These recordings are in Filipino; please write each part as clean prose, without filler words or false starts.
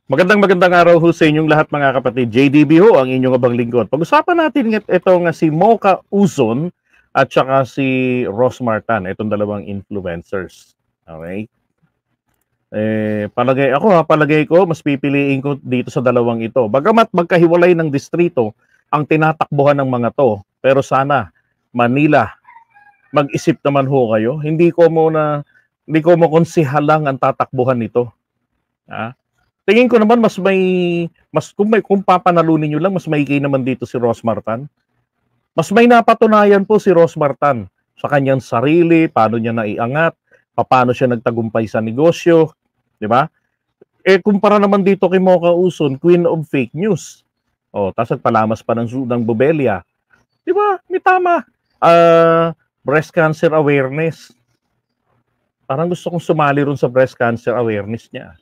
Magandang araw ho sa inyong lahat mga kapatid. JDB ho ang inyong abang lingkod. Pag-usapan natin itong si Mocha Uzon at saka si Ross Martan, itong dalawang influencers. Okay? Palagay ko, mas pipiliin ko dito sa dalawang ito. Bagamat magkahiwalay ng distrito ang tinatakbuhan ng mga to. Pero sana, Manila, mag-isip naman ho kayo. Hindi ko mo konsihalang ang tatakbuhan nito. Ha? Tingin ko naman kung papanalunin niyo lang, mas maigi naman dito si Ross Martan. Mas may napatunayan po si Ross Martan sa kanyang sarili, paano niya naiangat, paano siya nagtagumpay sa negosyo, di ba? Kumpara naman dito kay Mocha Uzon, Queen of Fake News. Tapos nagpalamas pa ng Bubelia. Di ba? May tama. Breast cancer awareness. Parang gusto kong sumali ron sa breast cancer awareness niya.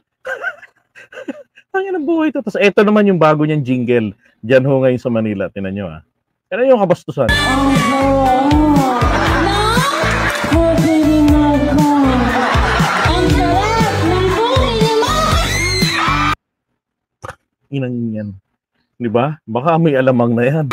Ang yan ang buhay ito. Tapos ito naman yung bago niyang jingle. Diyan ho ngayon sa Manila. Tinan nyo ha. Yan yung kabastusan. Inang yan. Di ba? Baka may alamang na yan.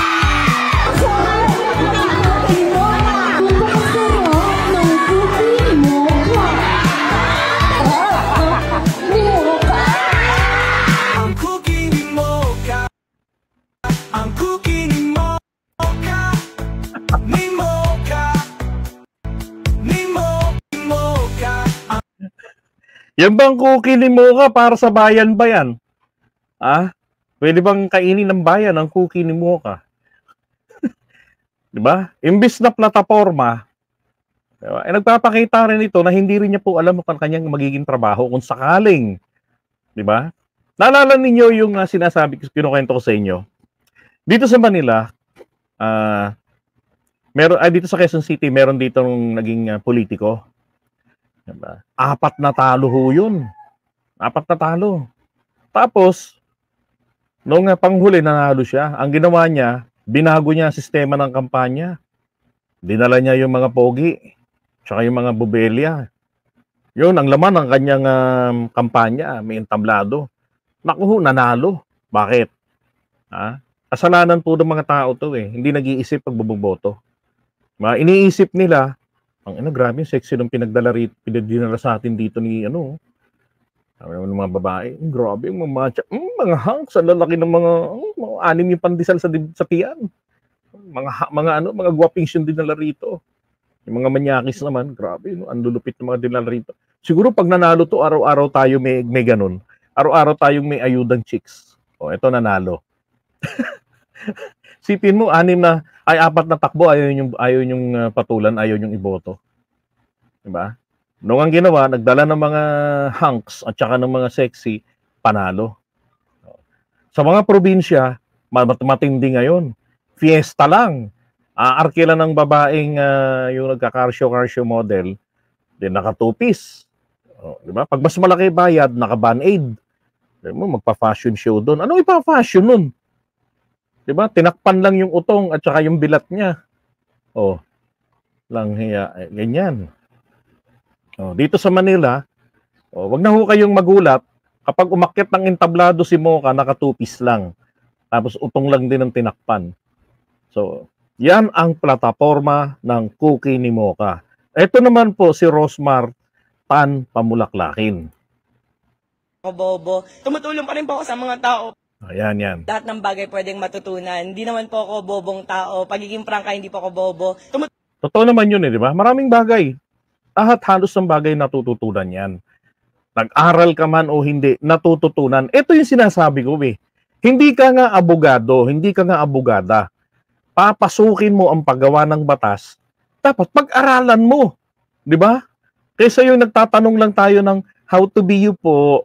Yan bang cookie ni Mocha para sa bayan ba yan? Pwede bang kainin ng bayan ang cookie ni Mocha? Diba? Imbis na plataforma, diba? Nagpapakita rin ito na hindi rin niya po alam kung kanyang magiging trabaho kung sakaling. Diba? Naalala ninyo yung sinasabi ko, kinukwento ko sa inyo. Dito sa Manila, dito sa Quezon City, meron dito naging politiko. Diba? 4 na talo ho yun. 4 na talo. Tapos, nung panghuli nanalo siya, ang ginawa niya, binago niya ang sistema ng kampanya. Dinala niya yung mga pogi, tsaka yung mga bubelia. Yun, ang laman ng kanyang kampanya, may entablado. Naku, nanalo. Bakit? Kasalanan po ng mga tao to eh. Hindi nag-iisip pag buboboto. Iniisip nila, grabe yung sexy nung pinagdala sa atin dito ni ng mga babae. Grabe yung mga hunks, ang lalaki ng mga 6 yung pandesal sa tiyan. Mga guwapings yung dinala rito. Yung mga manyakis naman, grabe, ang lulupit ng mga dinala rito. Siguro pag nanalo to, araw-araw tayo may ganun. Araw-araw tayong may ayudang chicks. Eto nanalo. Sipin mo, 4 na takbo, ayaw yung patulan, ayaw yung iboto. Diba? Noong ang ginawa, nagdala ng mga hunks at saka ng mga sexy, panalo. Sa mga probinsya, matindi ngayon. Fiesta lang. Arkila ng babaeng yung nagka-carsio model, din naka-2-piece. Diba? Pag mas malaki bayad, naka-band-aid. Magpa-fashion show doon. Ano ipa-fashion nun? Diba? Tinakpan lang yung utong at saka yung bilat niya. Lang hiya. Ganyan. Dito sa Manila, wag na ho kayong magulat kapag umakyat ng entablado si Mocha, naka-2-piece lang. Tapos utong lang din ang tinakpan. So, yan ang plataforma ng cookie ni Mocha. Ito naman po si Ross Martan Pamulaklakin. Bobo. Tumutulong pa rin po ako sa mga tao. Yan. Lahat ng bagay pwedeng matutunan. Hindi naman po ako bobong tao. Pagiging prangka, hindi po ako bobo. Totoo naman yun di ba? Maraming bagay. Halos ng bagay natututunan yan. Nag-aral ka man o hindi, natututunan. Ito yung sinasabi ko Hindi ka nga abogado, hindi ka nga abogada. Papasukin mo ang paggawa ng batas, dapat pag-aralan mo. Di ba? Kaysa yung nagtatanong lang tayo ng how to be you po.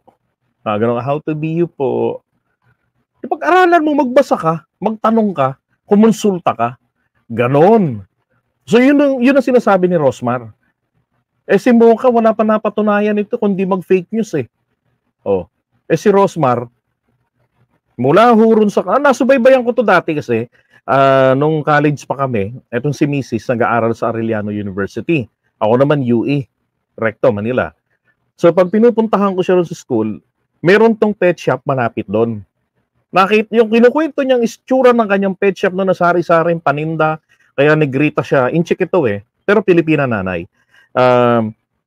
How to be you po. Pag-aralan mo, magbasa ka, magtanong ka, kumonsulta ka. Ganon. So yun ang sinasabi ni Rosmar. Si Mocha, wala pa napatunayan ito kundi mag-fake news si Rosmar, mula hurun sa... nasubaybayan ko to dati kasi, nung college pa kami, etong si Mrs. nag-aaral sa Arellano University. Ako naman UE, Recto, Manila. So pag pinupuntahan ko siya ron sa school, Meron tong pet shop malapit doon. Yung kinukwento niyang itsura ng kanyang pet shop na nasari-saring paninda, kaya negrita siya, inchik ito pero Pilipina nanay.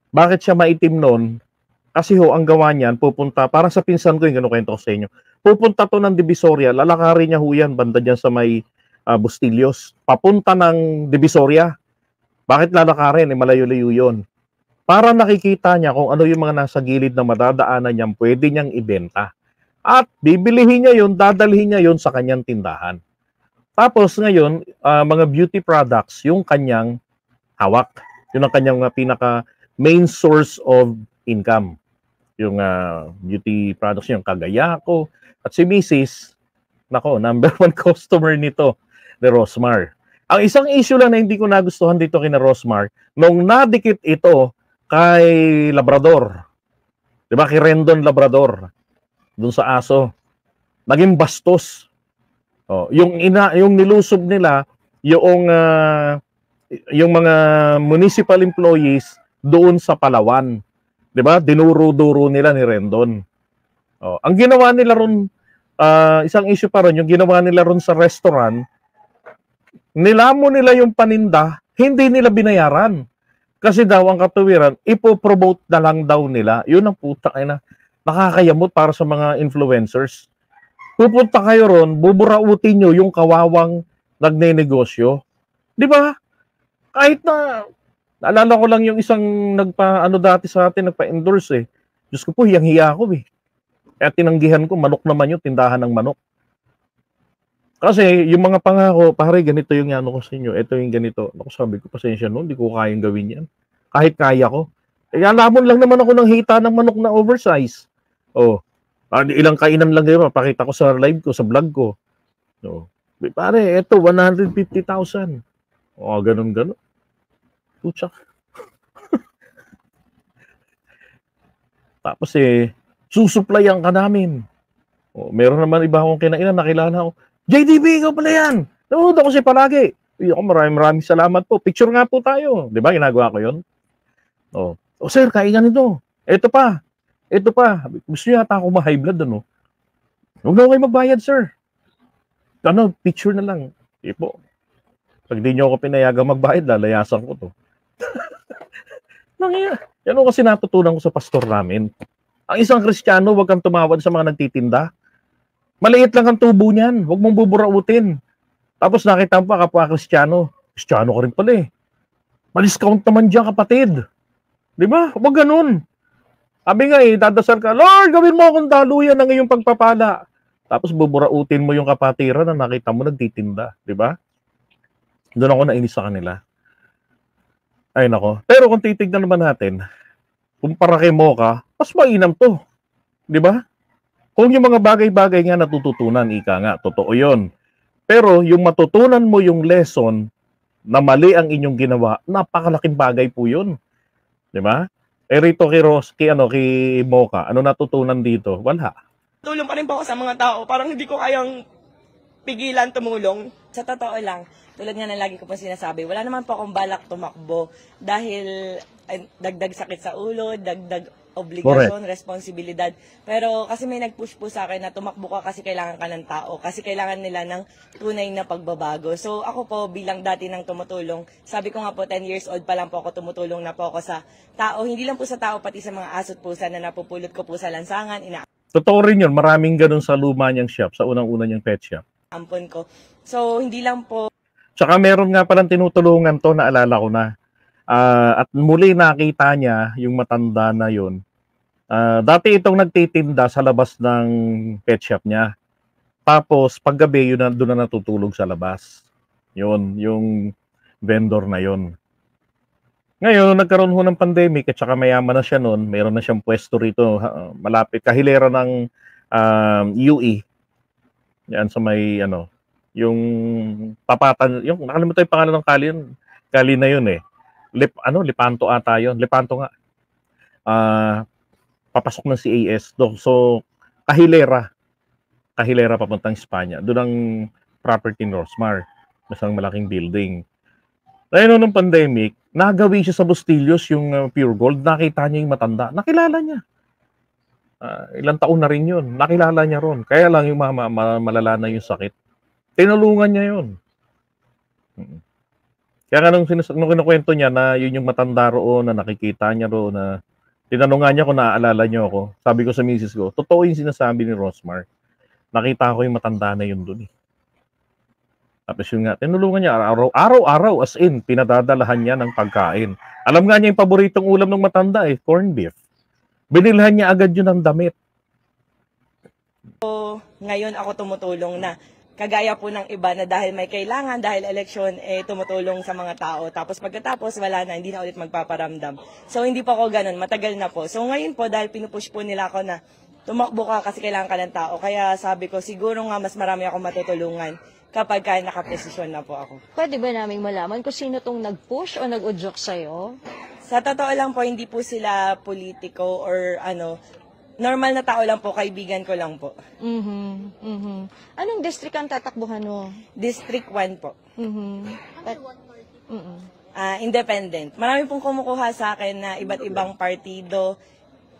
Bakit siya maitim noon? Kasi ang gawa niyan, pupunta, parang sa pinsan ko yung kinukwento ko sa inyo, pupunta to ng Divisoria, lalakarin niya yan, banda dyan sa may Bustillos, papunta ng Divisoria. Bakit lalakarin? Malayo-layo yun. Para nakikita niya kung ano yung mga nasa gilid na madadaanan niyang pwede niyang ibenta. At bibilihin niya yun, dadalhin niya yun sa kanyang tindahan. Tapos ngayon, mga beauty products, yung kanyang hawak. Yun ang kanyang pinaka main source of income. Yung beauty products, yung kagaya ko. At si Mrs., nako, number 1 customer nito, ni Rosmar. Ang isang issue lang na hindi ko nagustuhan dito kina Rosmar, nung nadikit ito kay Labrador, di ba, kay Rendon Labrador, dun sa aso, naging bastos. Yung nilusob nila, yung mga municipal employees doon sa Palawan. 'Di ba? Dinuro-duro nila ni Rendon. Ang ginawa nila ron, isang issue pa ron, yung ginawa nila ron sa restaurant, nilamo nila yung paninda, hindi nila binayaran. Kasi daw ang katuwiran, ipo-promote na lang daw nila. Yun ang putak na nakakayamot para sa mga influencers. Pupunta kayo ron, buburautin nyo yung kawawang nagnenegosyo. Di ba? Kahit na, naalala ko lang yung isang dati sa atin, nagpa-endorse Diyos ko po, hiyang-hiya ako Kaya tinanggihan ko, manok naman yun, tindahan ng manok. Kasi yung mga pangako, pare, ganito yung ano ko sa inyo, ito yung ganito. Ako sabi ko, pasensya no, hindi ko kayang gawin yan. Kahit kaya ko. Alamon lang naman ako ng hita ng manok na oversize. Ilang kainan lang yun, pakita ko sa live ko, sa vlog ko. Pare, ito, 150,000. Ganun. Putsak. Tapos susuplayan ka namin. Meron naman iba akong kinainan, nakilala ko. JDB, ikaw pala yan. Nanonood ako siya palagi. Maraming salamat po. Picture nga po tayo. Di ba, ginagawa ko yun? Sir, kainan ito. Ito pa. Gusto niya ata ako ma-high blood, Huwag na kayo magbayad, sir. Picture na lang. Po. Pag di nyo ako pinayagang magbayad, lalayasan ko to. Yan kasi natutunan ko sa pastor namin. Ang isang Kristiyano, huwag kang tumawad sa mga nagtitinda. Maliit lang ang tubo niyan. Huwag mong buburautin. Tapos nakita mo pa kapwa Kristiyano. Kristiyano ka rin pala Maliscount naman dyan, kapatid. Di ba? Huwag ganun. Sabi nga dadasal ka, Lord, gawin mo akong daluyan ng iyong pagpapala. Tapos buburautin mo yung kapatiran na nakita mo nagtitinda. Di ba? Doon ako nainis sa kanila. Ay nako. Pero kung titignan naman natin, kumpara kay Mocha, mas mainam to. Di ba? Kung yung mga bagay-bagay nga natututunan, ika nga, totoo yun. Pero yung matutunan mo yung lesson na mali ang inyong ginawa, napakalaking bagay po yun. Di ba? Rito kay Mocha, ano natutunan dito? Wala. Tulong pa rin po ako sa mga tao. Parang hindi ko kayang pigilan tumulong. Sa totoo lang, tulad nga na lagi ko po sinasabi, wala naman po akong balak tumakbo dahil dagdag sakit sa ulo, dagdag obligasyon, responsibilidad. Pero kasi may nag-push po sa akin na tumakbo ka kasi kailangan ka ng tao, kasi kailangan nila ng tunay na pagbabago. So ako po bilang dati nang tumutulong, sabi ko nga po 10 years old pa lang po ako, tumutulong na po ako sa tao, hindi lang po sa tao, pati sa mga aso't pusa na napupulot ko po sa lansangan, Totoo rin yun, maraming ganun sa luma niyang shop, sa unang-una niyang pet shop. Ampon ko. So hindi lang po. Tsaka meron nga palang tinutulungan to, naalala ko na. At muli nakita niya yung matanda na yun. Dati itong nagtitinda sa labas ng pet shop niya. Tapos paggabi yun doon na natutulog sa labas. Yun, yung vendor na yun. Ngayon, nagkaroon ho ng pandemic at saka mayaman na siya noon. Meron na siyang pwesto rito malapit, kahilera ng UE. Yan sa may yung papatan, yung nakalimutan yung pangalan ng kali na yun Lipanto ata yun. Lipanto nga. Papasok ng CAS. So, kahilera papuntang Espanya. Doon ang property ni Rosmar. Isang malaking building. Ngayon nung pandemic, nagawi siya sa Bustillos yung Pure Gold. Nakita niya yung matanda. Nakilala niya. Ilang taon na rin yun. Nakilala niya ron. Kaya lang yung malala na yung sakit. Tinulungan niya yun. Kaya nga nung kinukwento niya na yun yung matanda roon, na nakikita niya roon, na tinanong nga niya kung naaalala niyo ako. Sabi ko sa misis ko, totoo yung sinasabi ni Rosmar. Nakita ko yung matanda na yun doon eh. Tapos yun nga, tinulungan niya araw-araw, as in, pinadadalahan niya ng pagkain. Alam nga niya yung paboritong ulam ng matanda eh, corned beef. Binilhan niya agad yun ng damit. So, ngayon ako tumutulong na kagaya po ng iba na dahil may kailangan, dahil eleksyon, tumutulong sa mga tao. Tapos pagkatapos, wala na, hindi na ulit magpaparamdam. So, hindi po ako ganun, matagal na po. So, ngayon po, dahil pinupush po nila ako na tumakbo ka kasi kailangan ka ng tao. Kaya sabi ko, siguro nga mas marami akong matutulungan kapag kaya nakaposisyon na po ako. Pwede ba naming malaman kung sino tong nag-push o nag-udyok sa'yo? Sa totoo lang po, hindi po sila politiko or normal na tao lang po, kaibigan ko lang po. Anong district ang tatakbuhan mo? District 1 po. Mm-hmm. Independent. Marami pong kumukuha sa akin na iba't ibang partido,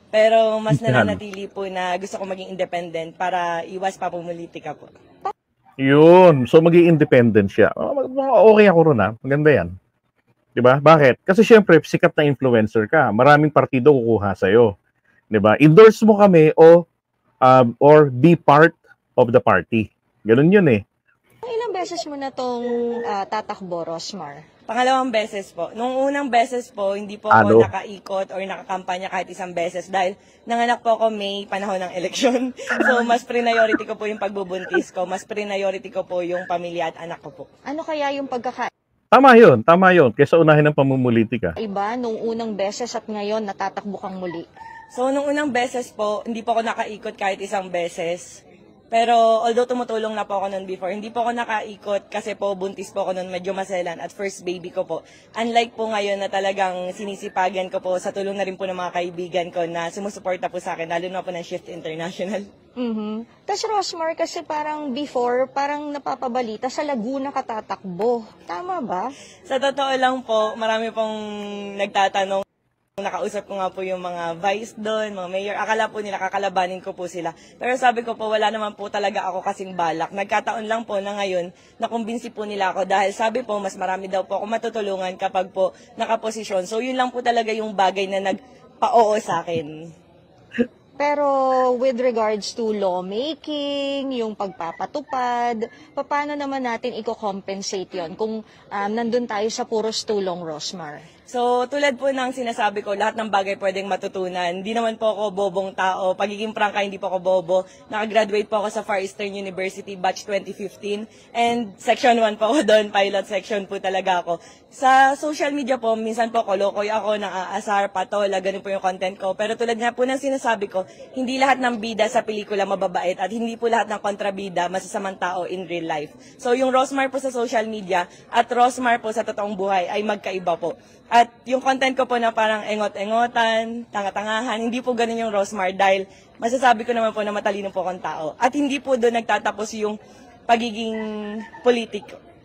pero mas nananatili po na gusto ko maging independent para iwas pa politika po. Yun. So, maging independent siya. Okay ako ron ha. Maganda yan. Diba? Bakit? Kasi syempre, sikat na influencer ka. Maraming partido kukuha sa'yo. Diba? Endorse mo kami or be part of the party. Ganun yun eh. Ilang beses mo na tong tatakbo, Rosmar? Pangalawang beses po. Nung unang beses po, hindi po ako nakaikot or nakakampanya kahit isang beses dahil nanganak po ako May, panahon ng eleksyon. So, mas priority ko po yung pagbubuntis ko. Mas priority ko po yung pamilya at anak ko po. Ano kaya yung Tama yun. Kaysa unahin ng pamumulitika. Iba nung unang beses at ngayon natatakbo kang muli? So, nung unang beses po, hindi po ako nakaikot kahit isang beses. Pero, although tumutulong na po ako noon before, hindi po ako nakaikot kasi po buntis po ako noon, medyo maselan at first baby ko po. Unlike po ngayon na talagang sinisipagan ko po sa tulong na rin po ng mga kaibigan ko na sumusuporta po sa akin, lalo na po ng Shift International. Tapos Rosmar, kasi parang before, parang napapabalita sa Laguna ka tatakbo. Tama ba? Sa totoo lang po, marami pong nagtatanong. Nakausap ko nga po yung mga vice doon, mga mayor. Akala po nila kakalabanin ko po sila. Pero sabi ko po, wala naman po talaga ako kasing balak. Nagkataon lang po na ngayon, nakumbinsi po nila ako dahil sabi po, mas marami daw po ako matutulungan kapag po nakaposisyon. So yun lang po talaga yung bagay na nagpa-oo sa akin. Pero with regards to lawmaking, yung pagpapatupad, paano naman natin i-compensate yon kung nandun tayo sa puros tulong, Rosmar? So, tulad po ng sinasabi ko, lahat ng bagay pwedeng matutunan. Hindi naman po ako bobong tao. Pagiging prangka, hindi po ako bobo. Nakagraduate po ako sa Far Eastern University, batch 2015. And section 1 po ako doon, pilot section po talaga ako. Sa social media po, minsan po kolokoy ako, naaasar, patola, ganun po yung content ko. Pero tulad nga po ng sinasabi ko, hindi lahat ng bida sa pelikula mababait at hindi po lahat ng kontrabida masasamang tao in real life. So, yung Rosmar po sa social media at Rosmar po sa totoong buhay ay magkaiba po. At yung content ko po na parang engot-engotan, tanga-tangahan, hindi po ganun yung Rosmar dahil masasabi ko naman po na matalino po akong tao. At hindi po doon nagtatapos yung pagiging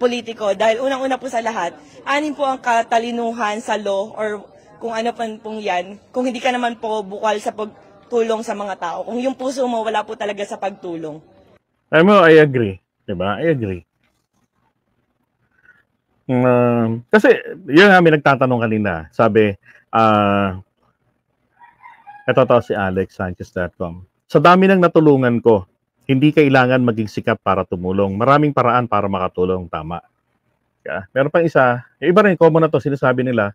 politiko dahil unang-una po sa lahat, anin po ang katalinuhan sa law or kung ano pong yan, kung hindi ka naman po bukal sa pagtulong sa mga tao. Kung yung puso mo wala po talaga sa pagtulong. I agree. Diba? I agree. Kasi yun nga may nagtatanong kanina. Sabi, ito si AlexSanchez.com. Sa dami ng natulungan ko, hindi kailangan maging sikat para tumulong. Maraming paraan para makatulong. Tama. Yeah. Meron pang isa, iba rin, common na to, sinasabi nila,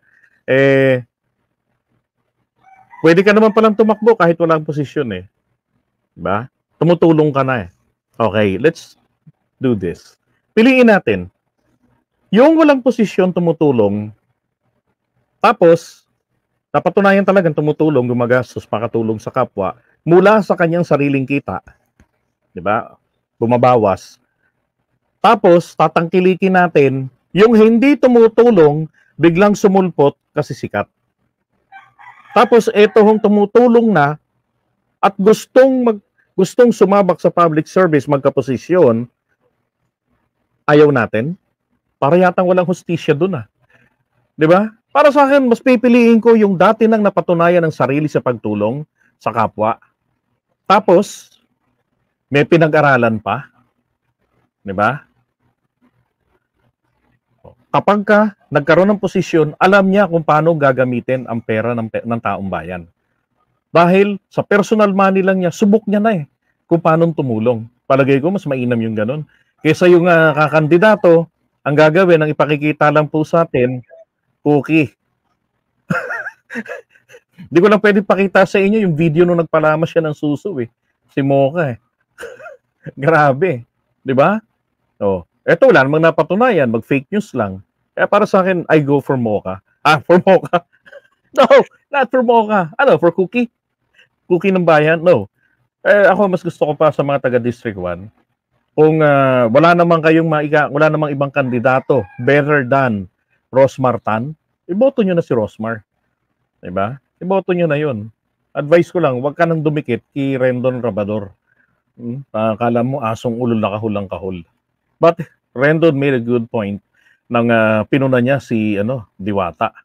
pwede ka naman palang tumakbo kahit walang posisyon eh. Diba? Tumutulong ka na eh. Okay, let's do this. Piliin natin. Yung walang posisyon tumutulong, tapos, napatunayan talagang tumutulong, gumagastos, makatulong sa kapwa, mula sa kanyang sariling kita. Diba? Bumabawas. Tapos, tatangkilikin natin, yung hindi tumutulong, biglang sumulpot kasi sikat. Tapos, eto hong tumutulong na, at gustong sumabak sa public service, magkaposisyon, ayaw natin. Para yatang walang hustisya doon ah. 'Di ba? Para sa akin, mas pipiliin ko yung dati nang napatunayan ng sarili sa pagtulong sa kapwa. Tapos, may pinag-aralan pa. Di ba? Kapag ka nagkaroon ng posisyon, alam niya kung paano gagamitin ang pera ng taong bayan. Dahil sa personal money lang niya, subok niya na kung paano tumulong. Palagay ko, mas mainam yung ganun. Kaysa yung kakandidato, ang gagawin, ang ipakikita lang po sa atin, cookie. Hindi ko lang pwede pakita sa inyo yung video nung nagpalama siya ng suso Si Mocha Grabe. Di ba? Eto wala namang napatunayan. Mag-fake news lang. Kaya para sa akin, I go for Mocha. For Mocha. No, not for Mocha. For cookie? Cookie ng bayan? No. Ako mas gusto ko pa sa mga taga District 1. Kung wala namang ibang kandidato better than Rosmar Tan, iboto nyo na si Rosmar. Diba? Iboto nyo na yun. Advice ko lang, huwag ka nang dumikit kay Rendon Rabador. Akala mo asong ulo na kahulang kahul. But Rendon made a good point nang pinuna niya si Diwata.